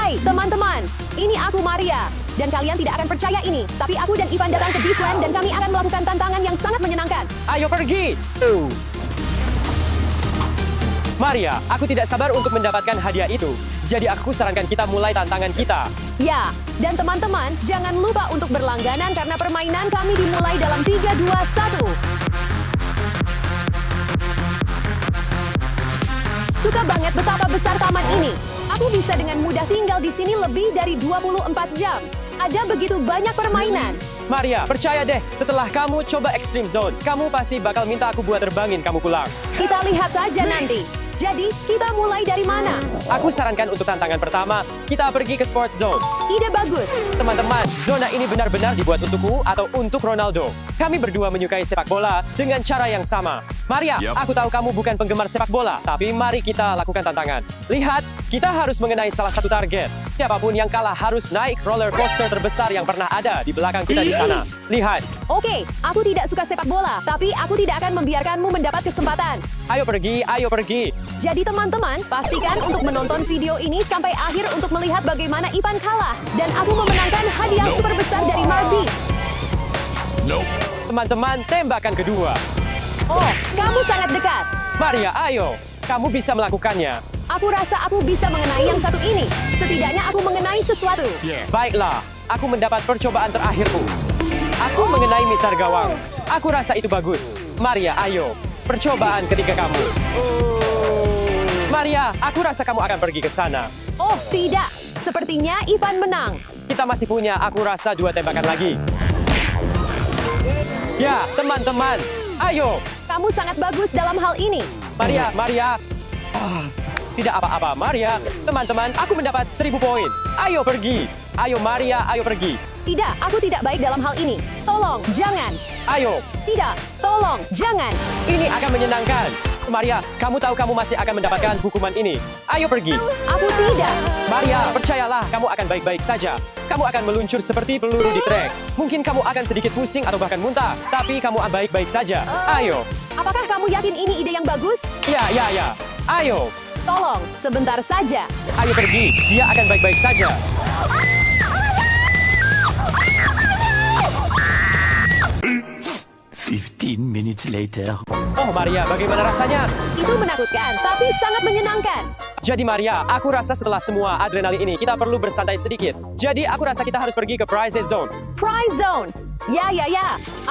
Hai teman-teman, ini aku Maria. Dan kalian tidak akan percaya ini, tapi aku dan Ivan datang ke Beastland dan kami akan melakukan tantangan yang sangat menyenangkan. Ayo pergi! Maria, aku tidak sabar untuk mendapatkan hadiah itu. Jadi aku sarankan kita mulai tantangan kita. Ya, dan teman-teman, jangan lupa untuk berlangganan karena permainan kami dimulai dalam 3, 2, 1. Suka banget betapa besar taman ini. Aku bisa dengan mudah tinggal di sini lebih dari 24 jam. Ada begitu banyak permainan. Maria, percaya deh, setelah kamu coba Extreme Zone, kamu pasti bakal minta aku buat terbangin kamu pulang. Kita lihat saja nanti. Jadi, kita mulai dari mana? Aku sarankan untuk tantangan pertama, kita pergi ke Sport Zone. Ide bagus. Teman-teman, zona ini benar-benar dibuat untukku atau untuk Ronaldo. Kami berdua menyukai sepak bola dengan cara yang sama. Maria, aku tahu kamu bukan penggemar sepak bola, tapi mari kita lakukan tantangan. Lihat, kita harus mengenai salah satu target. Siapapun yang kalah harus naik roller coaster terbesar yang pernah ada di belakang kita di sana. Lihat. Oke, aku tidak suka sepak bola, tapi aku tidak akan membiarkanmu mendapat kesempatan. Ayo pergi, ayo pergi. Jadi teman-teman, pastikan untuk menonton video ini sampai akhir untuk melihat bagaimana Ivan kalah. Dan aku memenangkan hadiah super besar dari Marbeast. Teman-teman, tembakan kedua. Oh, kamu sangat dekat. Maria, ayo. Kamu bisa melakukannya. Aku rasa aku bisa mengenai yang satu ini. Setidaknya aku mengenai sesuatu. Baiklah, aku mendapat percobaan terakhirku. Aku mengenai misar gawang. Aku rasa itu bagus. Maria, ayo. Percobaan ketiga kamu. Maria, aku rasa kamu akan pergi ke sana. Oh, tidak. Sepertinya Ivan menang. Kita masih punya, aku rasa 2 tembakan lagi. Ya, teman-teman. Ayo. Kamu sangat bagus dalam hal ini. Maria. Tidak apa-apa, Maria. Teman-teman, aku mendapat 1000 poin. Ayo pergi. Ayo, Maria, ayo pergi. Tidak, aku tidak baik dalam hal ini. Tolong, jangan. Ayo. Tidak, tolong, jangan. Ini akan menyenangkan. Maria, kamu tahu kamu masih akan mendapatkan hukuman ini. Ayo pergi. Aku tidak. Maria, percayalah, kamu akan baik-baik saja. Kamu akan meluncur seperti peluru di trek. Mungkin kamu akan sedikit pusing atau bahkan muntah, tapi kamu baik-baik saja. Ayo. Apakah kamu yakin ini ide yang bagus? Ya. Ayo. Tolong, sebentar saja. Ayo pergi. Dia akan baik-baik saja. Minutes later. Oh, Maria, bagaimana rasanya? Itu menakutkan, tapi sangat menyenangkan. Jadi Maria, aku rasa setelah semua adrenalin ini, kita perlu bersantai sedikit. Jadi aku rasa kita harus pergi ke Prize Zone. Prize Zone. Ya.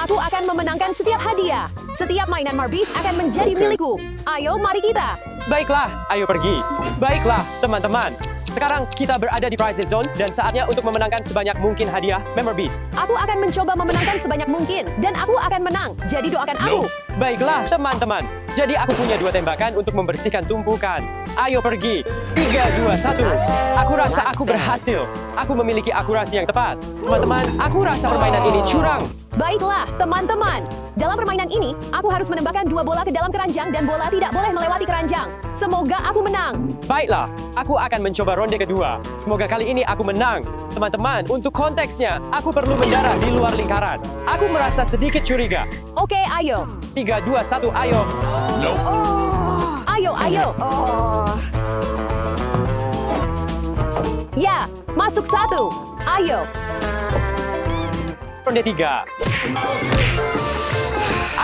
Aku akan memenangkan setiap hadiah. Setiap mainan Marbeast akan menjadi milikku. Ayo, mari kita. Baiklah, ayo pergi. Baiklah, teman-teman. Sekarang kita berada di Prize Zone dan saatnya untuk memenangkan sebanyak mungkin hadiah Beast. Aku akan mencoba memenangkan sebanyak mungkin dan aku akan menang. Jadi doakan aku. Baiklah, teman-teman. Jadi aku punya 2 tembakan untuk membersihkan tumpukan. Ayo pergi. 3, 2, 1. Aku rasa aku berhasil. Aku memiliki akurasi yang tepat. Teman-teman, aku rasa permainan ini curang. Baiklah, teman-teman. Dalam permainan ini, aku harus menembakkan 2 bola ke dalam keranjang dan bola tidak boleh melewati keranjang. Semoga aku menang. Baiklah, aku akan mencoba ronde kedua. Semoga kali ini aku menang. Teman-teman, untuk konteksnya, aku perlu mendarat di luar lingkaran. Aku merasa sedikit curiga. Oke, ayo. 3, 2, 1, ayo. Ayo. Ya, masuk 1. Ayo. Ronde 3.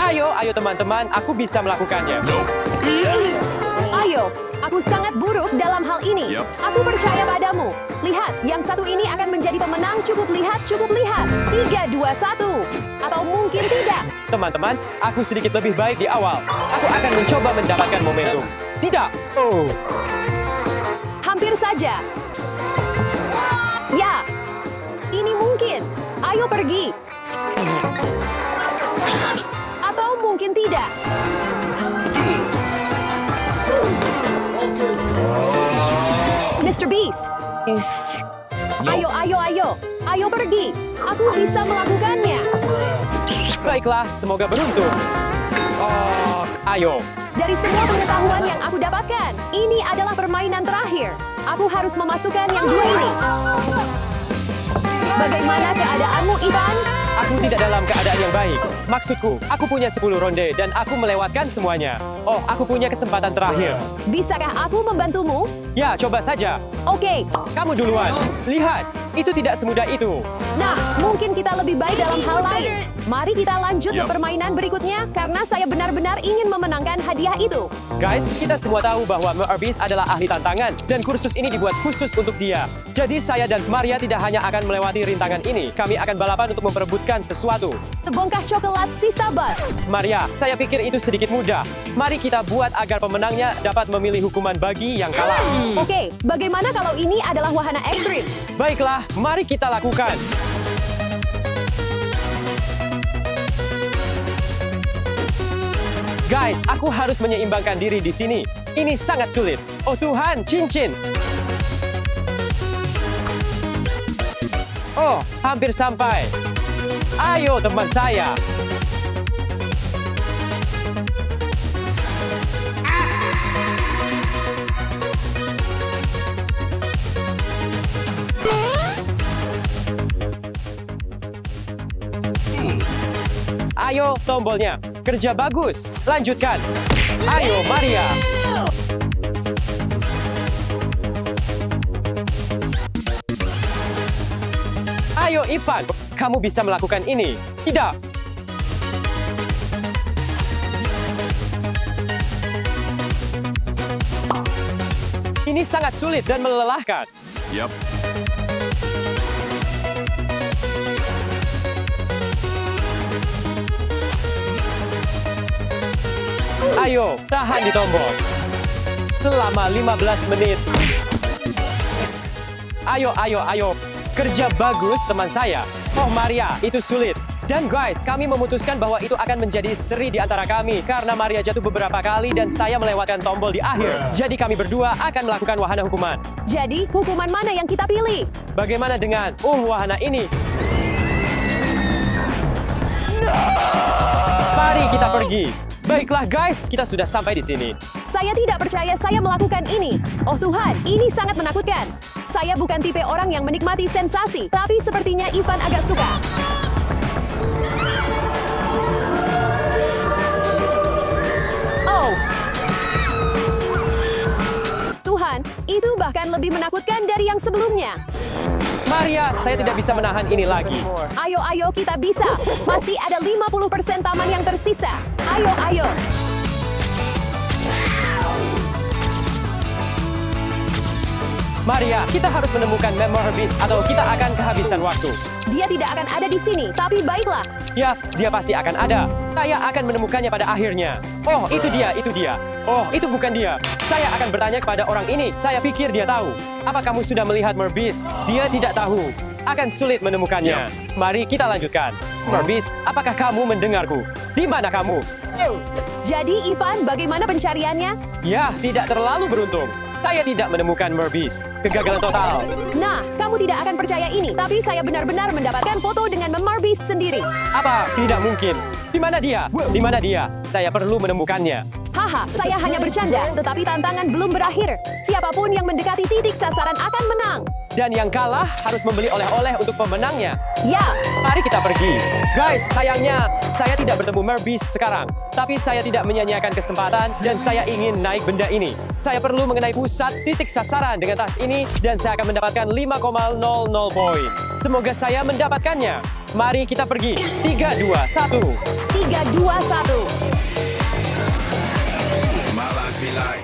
Ayo teman-teman, aku bisa melakukannya. Ayo, aku sangat buruk dalam hal ini. Aku percaya padamu. Lihat, yang satu ini akan menjadi pemenang. Cukup lihat. 3, 2, 1. Atau mungkin tidak. Teman-teman, aku sedikit lebih baik di awal. Aku akan mencoba mendapatkan momentum. Tidak. Oh. Hampir saja. Ya, ini mungkin. Ayo pergi. Atau mungkin tidak. Mr. Beast. Ayo pergi. Aku bisa melakukannya. Baiklah, semoga beruntung. Oh, ayo. Dari semua pengetahuan yang aku dapatkan, ini adalah permainan terakhir. Aku harus memasukkan yang 2 ini. Bagaimana keadaanmu, Ivan? Aku tidak dalam keadaan yang baik. Maksudku, aku punya 10 ronde dan aku melewatkan semuanya. Oh, aku punya kesempatan terakhir. Bisakah aku membantumu? Ya, coba saja. Oke. Kamu duluan. Lihat, itu tidak semudah itu. Nah, mungkin kita lebih baik dalam hal lain. Mari kita lanjut ke permainan berikutnya karena saya benar-benar ingin memenangkan hadiah itu. Guys, kita semua tahu bahwa Merbeast adalah ahli tantangan dan kursus ini dibuat khusus untuk dia. Jadi saya dan Maria tidak hanya akan melewati rintangan ini, kami akan balapan untuk memperebutkan sesuatu. Sebongkah coklat sisa bus. Maria, saya pikir itu sedikit mudah. Mari kita buat agar pemenangnya dapat memilih hukuman bagi yang kalah. Oke, bagaimana kalau ini adalah wahana ekstrim? Baiklah, mari kita lakukan. Guys, aku harus menyeimbangkan diri di sini. Ini sangat sulit. Oh Tuhan, cincin. Oh, hampir sampai. Ayo teman saya. Ayo, tombolnya. Kerja bagus. Lanjutkan. Ayo, Maria. Ayo, Ivan. Kamu bisa melakukan ini. Tidak. Ini sangat sulit dan melelahkan. Yep. Ayo, tahan di tombol. Selama 15 menit. Ayo, ayo, ayo. Kerja bagus, teman saya. Oh, Maria, itu sulit. Dan guys, kami memutuskan bahwa itu akan menjadi seri di antara kami karena Maria jatuh beberapa kali dan saya melewatkan tombol di akhir. Jadi kami berdua akan melakukan wahana hukuman. Jadi, hukuman mana yang kita pilih? Bagaimana dengan wahana ini? Mari kita pergi. Baiklah guys, kita sudah sampai di sini. Saya tidak percaya saya melakukan ini. Oh Tuhan, ini sangat menakutkan. Saya bukan tipe orang yang menikmati sensasi, tapi sepertinya Ivan agak suka. Oh. Tuhan, itu bahkan lebih menakutkan dari yang sebelumnya. Maria, saya tidak bisa menahan ini lagi. Ayo, ayo, kita bisa. Masih ada 50% taman yang tersisa. Ayo, ayo. Maria, kita harus menemukan Merbeast atau kita akan kehabisan waktu. Dia tidak akan ada di sini, tapi baiklah. Ya, dia pasti akan ada. Saya akan menemukannya pada akhirnya. Oh, itu dia, itu dia. Oh, itu bukan dia. Saya akan bertanya kepada orang ini. Saya pikir dia tahu. Apa kamu sudah melihat Merbeast? Dia tidak tahu. Akan sulit menemukannya. Mari kita lanjutkan. Merbeast, apakah kamu mendengarku? Di mana kamu? Jadi, Ivan, bagaimana pencariannya? Ya, tidak terlalu beruntung. Saya tidak menemukan Merbeast. Kegagalan total. Nah, kamu tidak akan percaya ini, tapi saya benar-benar mendapatkan foto dengan Merbeast sendiri. Apa? Tidak mungkin. Di mana dia? Di mana dia? Saya perlu menemukannya. Haha, saya hanya bercanda, tetapi tantangan belum berakhir. Siapapun yang mendekati titik sasaran akan menang. Dan yang kalah harus membeli oleh-oleh untuk pemenangnya. Ya, Mari kita pergi. Guys, sayangnya saya tidak bertemu Merbeast sekarang. Tapi saya tidak menyia-nyiakan kesempatan dan saya ingin naik benda ini. Saya perlu mengenai pusat titik sasaran dengan tas ini dan saya akan mendapatkan 5,00 poin. Semoga saya mendapatkannya. Mari kita pergi. 3, 2, 1. 3, 2, 1. My life be like.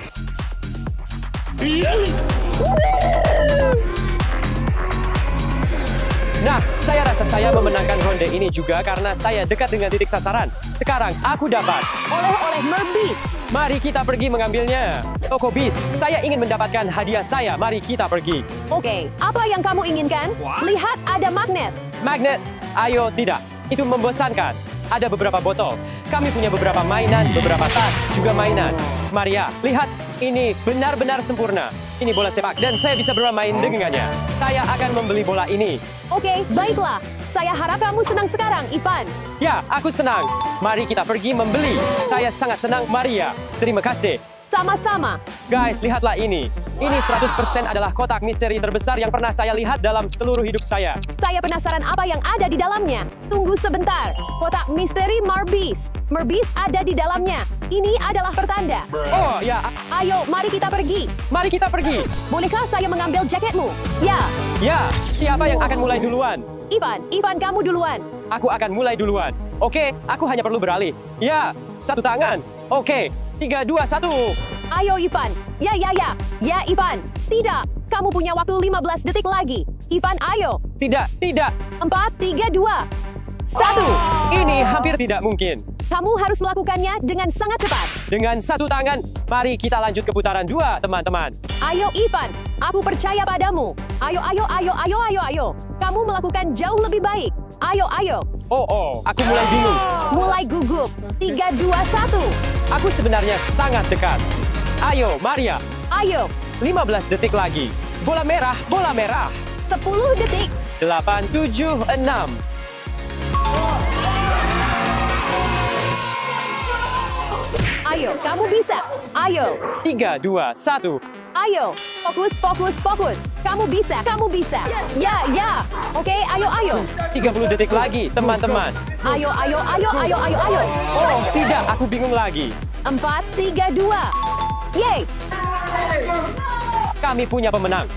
Nah, saya rasa saya memenangkan ronde ini juga karena saya dekat dengan titik sasaran. Sekarang aku dapat. Oleh-oleh Merbeast. Mari kita pergi mengambilnya. Toko bis, saya ingin mendapatkan hadiah saya. Mari kita pergi. Oke, apa yang kamu inginkan? Lihat, ada magnet. Magnet, ayo tidak. Itu membosankan. Ada beberapa botol. Kami punya beberapa mainan, beberapa tas, juga mainan. Maria, lihat. Ini benar-benar sempurna. Ini bola sepak dan saya bisa bermain dengannya. Saya akan membeli bola ini. Oke, baiklah. Saya harap kamu senang sekarang, Ivan. Ya, aku senang. Mari kita pergi membeli. Saya sangat senang, Maria. Terima kasih. Sama-sama. Guys, lihatlah ini. Ini 100% adalah kotak misteri terbesar yang pernah saya lihat dalam seluruh hidup saya. Saya penasaran apa yang ada di dalamnya. Tunggu sebentar. Kotak misteri Marbeast. Marbeast ada di dalamnya. Ini adalah pertanda. Oh ya, Ayo, mari kita pergi. mari kita pergi. Bolehkah saya mengambil jaketmu? Ya, Ya, siapa yang akan mulai duluan? Ivan, kamu duluan. Aku akan mulai duluan. Oke, aku hanya perlu beralih. Ya, satu tangan. Oke, 3, 2, 1. Ayo, Ivan. Ya, Ivan. Tidak, kamu punya waktu 15 detik lagi. Ivan, ayo. Tidak, tidak. 4, 3, 2, 1. Ini hampir tidak mungkin. Kamu harus melakukannya dengan sangat cepat. Dengan satu tangan, mari kita lanjut ke putaran 2, teman-teman. Ayo, Ivan. Aku percaya padamu. Ayo. Kamu melakukan jauh lebih baik. Ayo. Oh, aku mulai bingung. Mulai gugup. 3, 2, 1. Aku sebenarnya sangat dekat. Ayo, Maria. Ayo. 15 detik lagi. Bola merah, bola merah. 10 detik. 8, 7, 6. Ayo, kamu bisa. Ayo. 3, 2, 1. Ayo. Fokus. Kamu bisa. Ya. Oke, ayo. 30 detik lagi, teman-teman. Ayo. Oh, tidak, aku bingung lagi. 4, 3, 2. Yeay. Kami punya pemenang.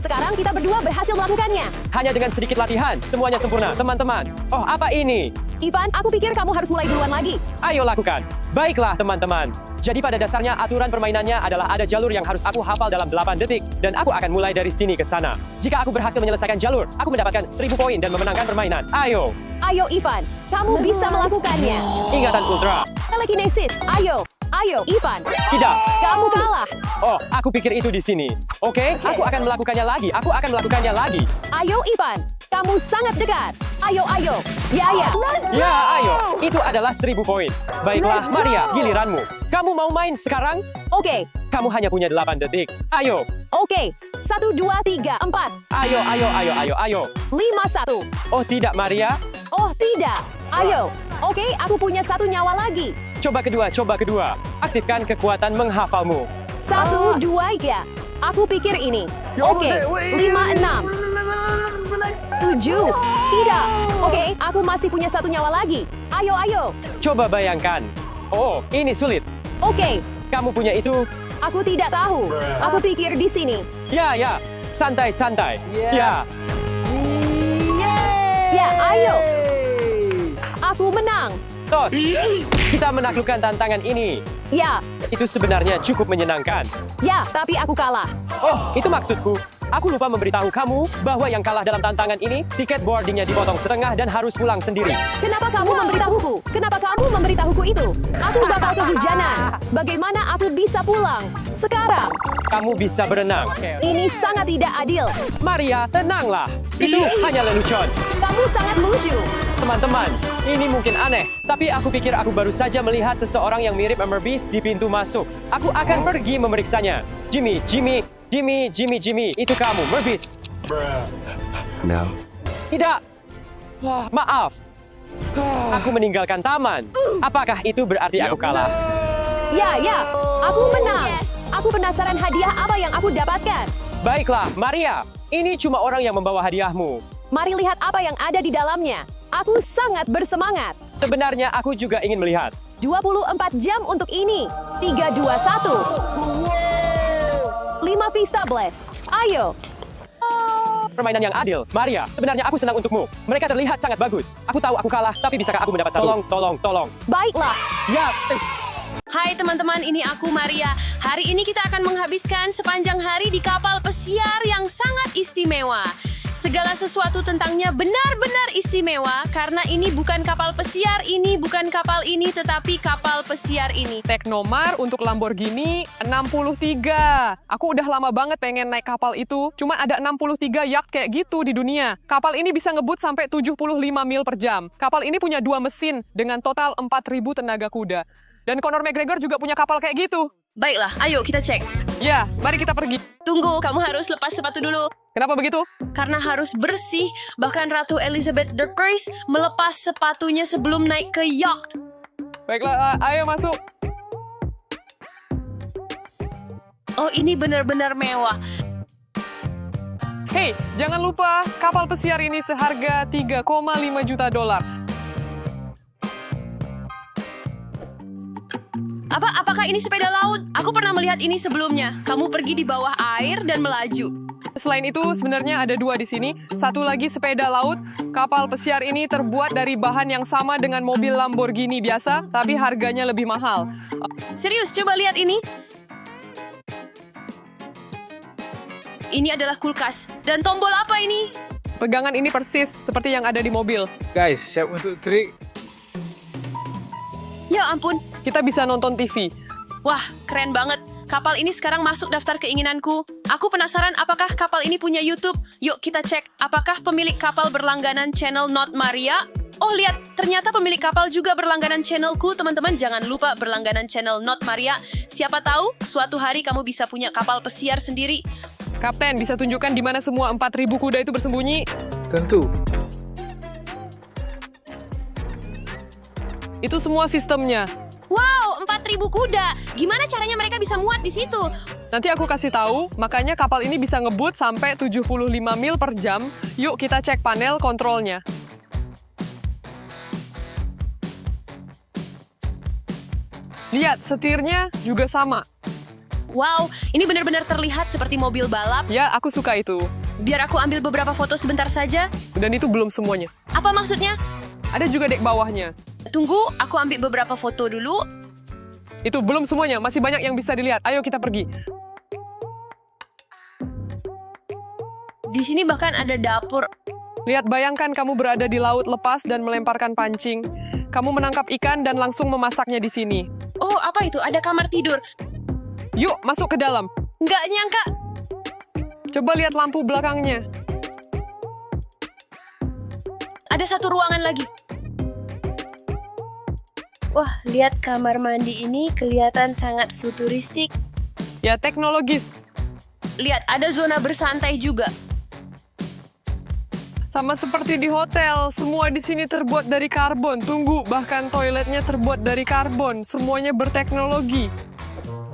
Sekarang kita berdua berhasil melakukannya. Hanya dengan sedikit latihan, semuanya sempurna, teman-teman. Oh, apa ini? Ivan, aku pikir kamu harus mulai duluan lagi. Ayo lakukan. Baiklah, teman-teman. Jadi pada dasarnya aturan permainannya adalah ada jalur yang harus aku hafal dalam 8 detik. Dan aku akan mulai dari sini ke sana. Jika aku berhasil menyelesaikan jalur, aku mendapatkan 1000 poin dan memenangkan permainan. Ayo. Ayo, Ivan. Kamu bisa melakukannya. Ingatan ultra. Telekinesis. Ayo, Ivan. Tidak. Kamu kalah. Oh, aku pikir itu di sini. Oke, aku akan melakukannya lagi. Ayo, Ivan. Kamu sangat dekat. Ayo. Ya. Ya, ayo. Itu adalah 1000 poin. Baiklah, Maria, giliranmu. Kamu mau main sekarang? Oke. Kamu hanya punya 8 detik. Ayo. Oke. 1, 2, 3, 4. Ayo. 5, 1. Oh, tidak, Maria. Oh, tidak. Ayo. Oke, aku punya 1 nyawa lagi. Coba kedua. Aktifkan kekuatan menghafalmu. 1, 2, 3. Aku pikir ini. Oke. 5, 6. 7. Tidak. Oke, aku masih punya 1 nyawa lagi. Ayo. Coba bayangkan. Oh, ini sulit. Oke. Kamu punya itu. Aku tidak tahu. Aku pikir di sini. Ya. Santai. Ya. Ya, ayo. Aku menang. Tos. Kita menaklukkan tantangan ini. Ya. Itu sebenarnya cukup menyenangkan. Ya, tapi aku kalah. Oh, itu maksudku. Aku lupa memberitahu kamu bahwa yang kalah dalam tantangan ini, tiket boardingnya dipotong setengah dan harus pulang sendiri. Kenapa kamu memberitahuku itu? Aku bakal kehujanan. Bagaimana aku bisa pulang? Sekarang. Kamu bisa berenang. Ini sangat tidak adil. Maria, tenanglah. Itu hanya lelucon. Kamu sangat lucu. Teman-teman, ini mungkin aneh, tapi aku pikir aku baru saja melihat seseorang yang mirip Marbeast di pintu masuk. Aku akan pergi memeriksanya. Jimmy, itu kamu, Marbeast. No. Tidak. Wah, maaf. Aku meninggalkan taman. Apakah itu berarti aku kalah? Ya. Aku menang. Aku penasaran hadiah apa yang aku dapatkan. Baiklah, Maria. Ini cuma orang yang membawa hadiahmu. Mari lihat apa yang ada di dalamnya. Aku sangat bersemangat. Sebenarnya aku juga ingin melihat. 24 jam untuk ini. 3, 2, 1. 5 Vista Blast. Ayo. Permainan yang adil. Maria, sebenarnya aku senang untukmu. Mereka terlihat sangat bagus. Aku tahu aku kalah, tapi bisakah aku mendapat satu? Tolong. Baiklah. Ya. Hai teman-teman, ini aku Maria. Hari ini kita akan menghabiskan sepanjang hari di kapal pesiar yang sangat istimewa. Segala sesuatu tentangnya benar-benar istimewa karena ini bukan kapal pesiar ini, bukan kapal ini, tetapi kapal pesiar ini. Teknomar untuk Lamborghini 63. Aku udah lama banget pengen naik kapal itu. Cuma ada 63 yacht kayak gitu di dunia. Kapal ini bisa ngebut sampai 75 mil per jam. Kapal ini punya 2 mesin dengan total 4.000 tenaga kuda. Dan Conor McGregor juga punya kapal kayak gitu. Baiklah, ayo kita cek. Ya, mari kita pergi. Tunggu, kamu harus lepas sepatu dulu. Kenapa begitu? Karena harus bersih, bahkan Ratu Elizabeth I melepas sepatunya sebelum naik ke yacht. Baiklah, ayo masuk. Oh, ini benar-benar mewah. Hey, jangan lupa kapal pesiar ini seharga 3,5 juta dolar. Apakah ini sepeda laut? Aku pernah melihat ini sebelumnya. Kamu pergi di bawah air dan melaju. Selain itu, sebenarnya ada dua di sini. Satu lagi sepeda laut. Kapal pesiar ini terbuat dari bahan yang sama dengan mobil Lamborghini biasa, tapi harganya lebih mahal. Serius, coba lihat ini. Ini adalah kulkas. Dan tombol apa ini? Pegangan ini persis seperti yang ada di mobil. Guys, siap untuk trik. Ya ampun. Kita bisa nonton TV. Wah, keren banget. Kapal ini sekarang masuk daftar keinginanku. Aku penasaran apakah kapal ini punya YouTube. Yuk kita cek. Apakah pemilik kapal berlangganan channel Not Maria? Oh lihat, ternyata pemilik kapal juga berlangganan channelku. Teman-teman jangan lupa berlangganan channel Not Maria. Siapa tahu suatu hari kamu bisa punya kapal pesiar sendiri. Kapten, bisa tunjukkan di mana semua 4.000 kuda itu bersembunyi? Tentu. Itu semua sistemnya. Wow, 4.000 kuda. Gimana caranya mereka bisa muat di situ? Nanti aku kasih tahu, makanya kapal ini bisa ngebut sampai 75 mil per jam. Yuk kita cek panel kontrolnya. Lihat, setirnya juga sama. Wow, ini benar-benar terlihat seperti mobil balap. Ya, aku suka itu. Biar aku ambil beberapa foto sebentar saja. Dan itu belum semuanya. Apa maksudnya? Ada juga dek bawahnya. Tunggu, aku ambil beberapa foto dulu. Itu belum semuanya, masih banyak yang bisa dilihat. Ayo kita pergi. Di sini bahkan ada dapur. Lihat, bayangkan kamu berada di laut lepas dan melemparkan pancing. Kamu menangkap ikan dan langsung memasaknya di sini. Oh, apa itu? Ada kamar tidur. Yuk, masuk ke dalam. Nggak nyangka. Coba lihat lampu belakangnya. Ada satu ruangan lagi. Wah, lihat kamar mandi ini kelihatan sangat futuristik. Ya, teknologis. Lihat, ada zona bersantai juga. Sama seperti di hotel, semua di sini terbuat dari karbon. Tunggu, bahkan toiletnya terbuat dari karbon. Semuanya berteknologi.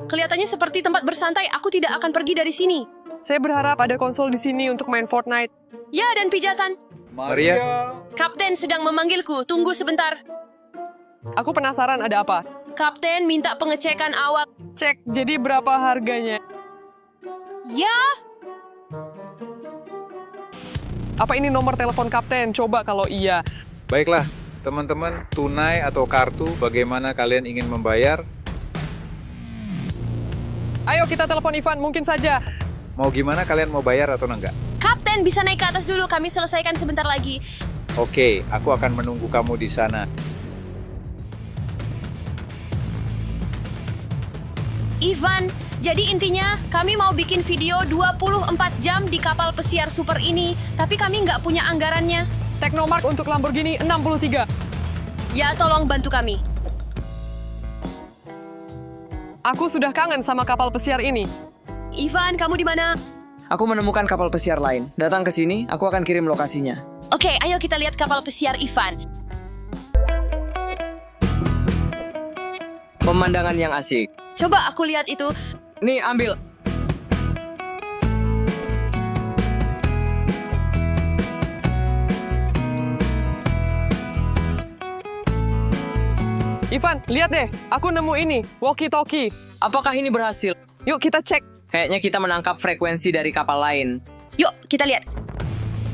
Kelihatannya seperti tempat bersantai. Aku tidak akan pergi dari sini. Saya berharap ada konsol di sini untuk main Fortnite. Ya, dan pijatan. Maria. Kapten sedang memanggilku. Tunggu sebentar. Aku penasaran ada apa. Kapten minta pengecekan awal. Cek, jadi berapa harganya? Ya, Apa ini nomor telepon kapten? Coba kalau iya. Baiklah, teman-teman, tunai atau kartu, bagaimana kalian ingin membayar? Ayo kita telepon Ivan, mungkin saja. Mau gimana, kalian mau bayar atau enggak? Kapten bisa naik ke atas dulu. Kami selesaikan sebentar lagi. Oke, aku akan menunggu kamu di sana. Ivan, jadi intinya kami mau bikin video 24 jam di kapal pesiar super ini, tapi kami nggak punya anggarannya. Teknomark untuk Lamborghini 63. Ya, tolong bantu kami. Aku sudah kangen sama kapal pesiar ini. Ivan, kamu di mana? Aku menemukan kapal pesiar lain. Datang ke sini, aku akan kirim lokasinya. Oke, ayo kita lihat kapal pesiar Ivan. Pemandangan yang asik. Coba aku lihat itu. Nih, ambil. Ivan, lihat deh. Aku nemu ini, walkie-talkie. Apakah ini berhasil? Yuk kita cek. Kayaknya kita menangkap frekuensi dari kapal lain. Yuk, kita lihat.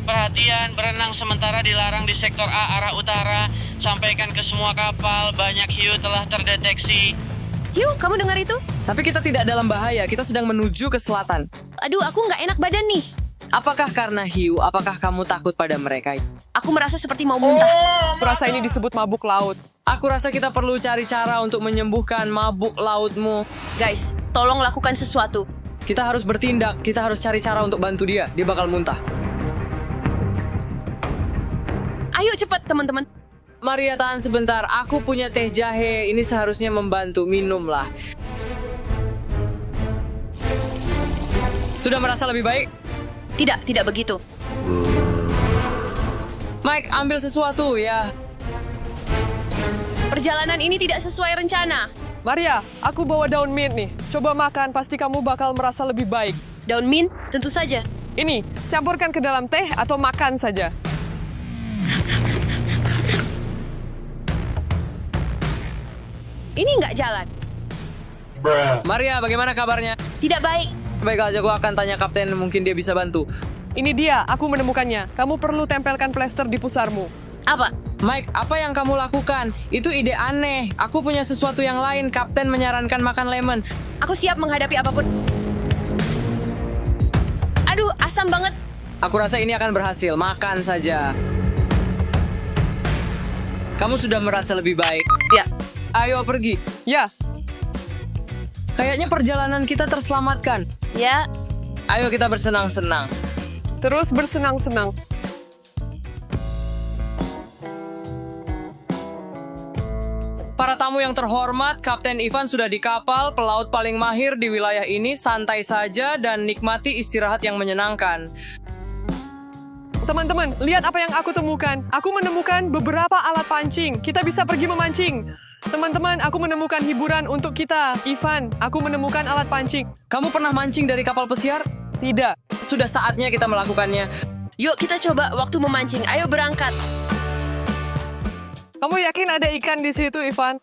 Perhatian, berenang sementara dilarang di sektor A arah utara. Sampaikan ke semua kapal, banyak hiu telah terdeteksi. Hiu, kamu dengar itu? Tapi kita tidak dalam bahaya, kita sedang menuju ke selatan. Aduh, aku nggak enak badan nih. Apakah karena hiu? Apakah kamu takut pada mereka? Aku merasa seperti mau muntah. Aku rasa ini disebut mabuk laut. Aku rasa kita perlu cari cara untuk menyembuhkan mabuk lautmu. Guys, tolong lakukan sesuatu. Kita harus bertindak, kita harus cari cara untuk bantu dia. Dia bakal muntah. Ayo cepat, teman-teman. Maria, tahan sebentar. Aku punya teh jahe. Ini seharusnya membantu. Minumlah. Sudah merasa lebih baik? Tidak begitu. Mike, ambil sesuatu ya. Perjalanan ini tidak sesuai rencana. Maria, aku bawa daun mint nih. Coba makan, pasti kamu bakal merasa lebih baik. Daun mint, tentu saja. Ini, campurkan ke dalam teh atau makan saja. Ini nggak jalan. Maria, bagaimana kabarnya? Tidak baik. Baik aja, aku akan tanya kapten, mungkin dia bisa bantu. Ini dia, aku menemukannya. Kamu perlu tempelkan plester di pusarmu. Apa? Mike, apa yang kamu lakukan? Itu ide aneh. Aku punya sesuatu yang lain. Kapten menyarankan makan lemon. Aku siap menghadapi apapun. Aduh, asam banget. Aku rasa ini akan berhasil. Makan saja. Kamu sudah merasa lebih baik. Ya, Ayo pergi. Ya, Kayaknya perjalanan kita terselamatkan. ya. Ayo kita bersenang-senang. terus bersenang-senang. Para tamu yang terhormat, Kapten Ivan sudah di kapal, pelaut paling mahir di wilayah ini. Santai saja dan nikmati istirahat yang menyenangkan. Teman-teman, lihat apa yang aku temukan. Aku menemukan beberapa alat pancing. Kita bisa pergi memancing. Teman-teman, aku menemukan hiburan untuk kita. Ivan, aku menemukan alat pancing. Kamu pernah mancing dari kapal pesiar? Tidak. Sudah saatnya kita melakukannya. Yuk kita coba waktu memancing. Ayo berangkat. Kamu yakin ada ikan di situ, Ivan?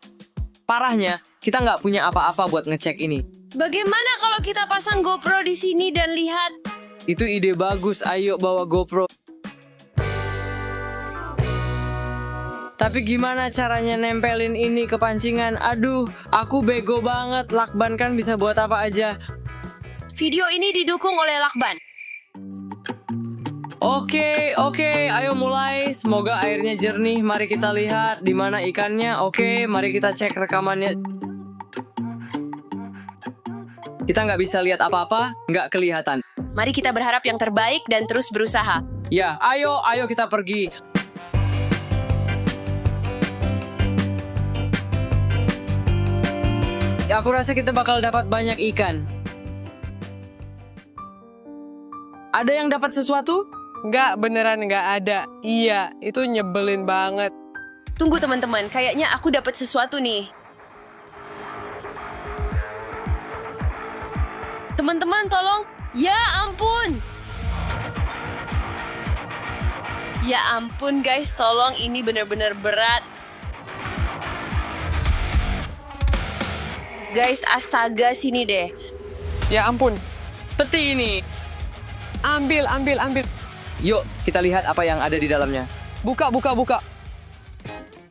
Parahnya, kita nggak punya apa-apa buat ngecek ini. Bagaimana kalau kita pasang GoPro di sini dan lihat? Itu ide bagus, ayo bawa GoPro. Tapi gimana caranya nempelin ini ke pancingan? Aduh, aku bego banget. Lakban kan bisa buat apa aja. Video ini didukung oleh Lakban. Oke, ayo mulai. Semoga airnya jernih. Mari kita lihat di mana ikannya. Oke, mari kita cek rekamannya. Kita nggak bisa lihat apa-apa, nggak kelihatan. Mari kita berharap yang terbaik dan terus berusaha. Ya, ayo kita pergi. Ya, aku rasa kita bakal dapat banyak ikan. Ada yang dapat sesuatu? Nggak, beneran nggak ada. Iya, itu nyebelin banget. Tunggu teman-teman, kayaknya aku dapat sesuatu nih. Teman-teman tolong. Ya ampun. Ya ampun guys, tolong ini benar-benar berat. Guys, astaga sini deh. Ya ampun. Peti ini. Ambil. Yuk, kita lihat apa yang ada di dalamnya. Buka.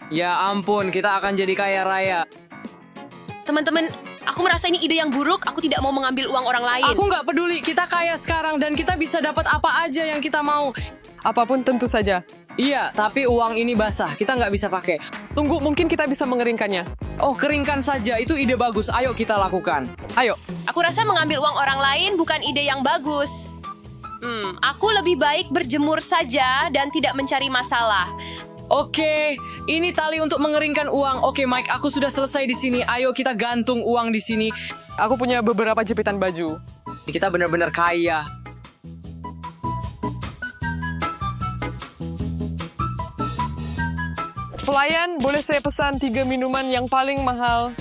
Ya ampun, kita akan jadi kaya raya. Teman-teman, aku merasa ini ide yang buruk. Aku tidak mau mengambil uang orang lain. Aku nggak peduli, kita kaya sekarang dan kita bisa dapat apa aja yang kita mau. Apapun tentu saja. Iya, tapi uang ini basah, kita nggak bisa pakai. Tunggu, mungkin kita bisa mengeringkannya. Oh, keringkan saja, itu ide bagus. Ayo kita lakukan. Ayo. Aku rasa mengambil uang orang lain bukan ide yang bagus. Aku lebih baik berjemur saja dan tidak mencari masalah. Oke, ini tali untuk mengeringkan uang. Oke, Mike, aku sudah selesai di sini. Ayo kita gantung uang di sini. Aku punya beberapa jepitan baju. Kita benar-benar kaya. Pelayan, boleh saya pesan 3 minuman yang paling mahal?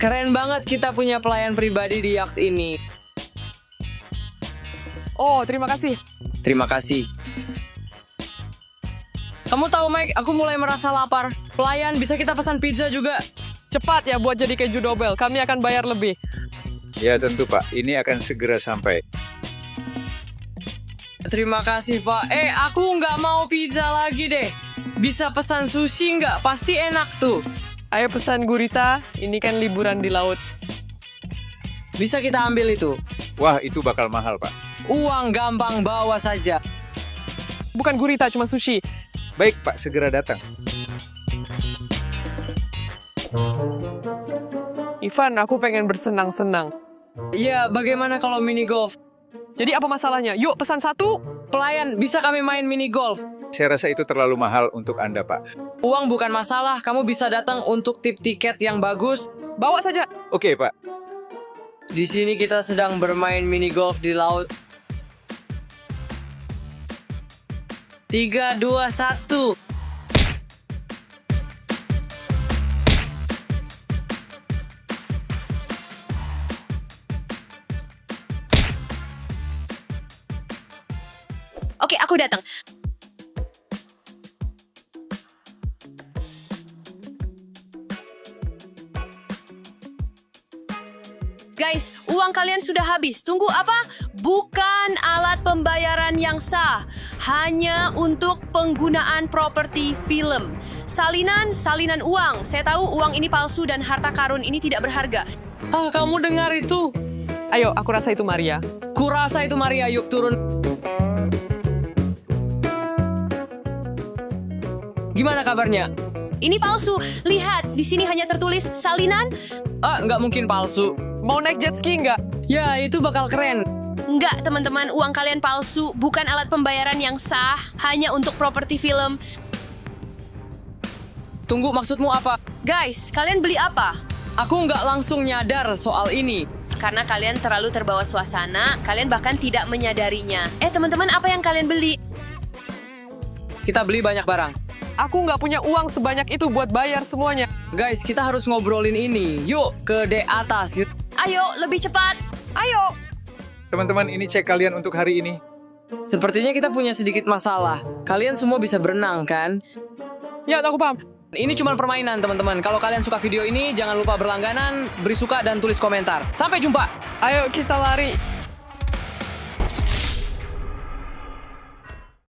Keren banget kita punya pelayan pribadi di yacht ini. Oh, terima kasih. Terima kasih. Kamu tahu, Mike, aku mulai merasa lapar. Pelayan, bisa kita pesan pizza juga? Cepat ya buat jadi keju double. Kami akan bayar lebih. Ya tentu Pak, ini akan segera sampai. Terima kasih, Pak. Aku nggak mau pizza lagi deh. Bisa pesan sushi nggak? Pasti enak tuh. Ayo pesan gurita. Ini kan liburan di laut. Bisa kita ambil itu. Wah, itu bakal mahal Pak. Uang gampang bawa saja. Bukan gurita, cuma sushi. Baik Pak, segera datang. Ivan, aku pengen bersenang-senang. Ya, bagaimana kalau mini golf? Jadi apa masalahnya? Yuk, pesan 1. Pelayan, bisa kami main mini golf? Saya rasa itu terlalu mahal untuk Anda Pak. Uang bukan masalah, kamu bisa datang untuk tip tiket yang bagus. Bawa saja. Oke Pak. Di sini kita sedang bermain mini golf di laut. 3, 2, 1. Oke, aku datang. Guys, uang kalian sudah habis. Tunggu apa? Bukan alat pembayaran yang sah. Hanya untuk penggunaan properti film. Salinan uang. Saya tahu uang ini palsu dan harta karun ini tidak berharga. Ah, kamu dengar itu? Ayo, aku rasa itu Maria. Kurasa itu Maria, yuk turun. Gimana kabarnya? Ini palsu. Lihat, di sini hanya tertulis salinan. Ah, nggak mungkin palsu. Mau naik jet ski nggak? Ya, itu bakal keren. Enggak, teman-teman, uang kalian palsu, bukan alat pembayaran yang sah, hanya untuk properti film. Tunggu, maksudmu apa? Guys, kalian beli apa? Aku nggak langsung nyadar soal ini. Karena kalian terlalu terbawa suasana, kalian bahkan tidak menyadarinya. Teman-teman, apa yang kalian beli? Kita beli banyak barang. Aku nggak punya uang sebanyak itu buat bayar semuanya. Guys, kita harus ngobrolin ini. Yuk, ke D atas. Ayo, lebih cepat. Ayo! Teman-teman, ini cek kalian untuk hari ini. Sepertinya kita punya sedikit masalah. Kalian semua bisa berenang, kan? Ya, aku paham. Ini cuma permainan, teman-teman. Kalau kalian suka video ini, jangan lupa berlangganan, beri suka, dan tulis komentar. Sampai jumpa! Ayo kita lari.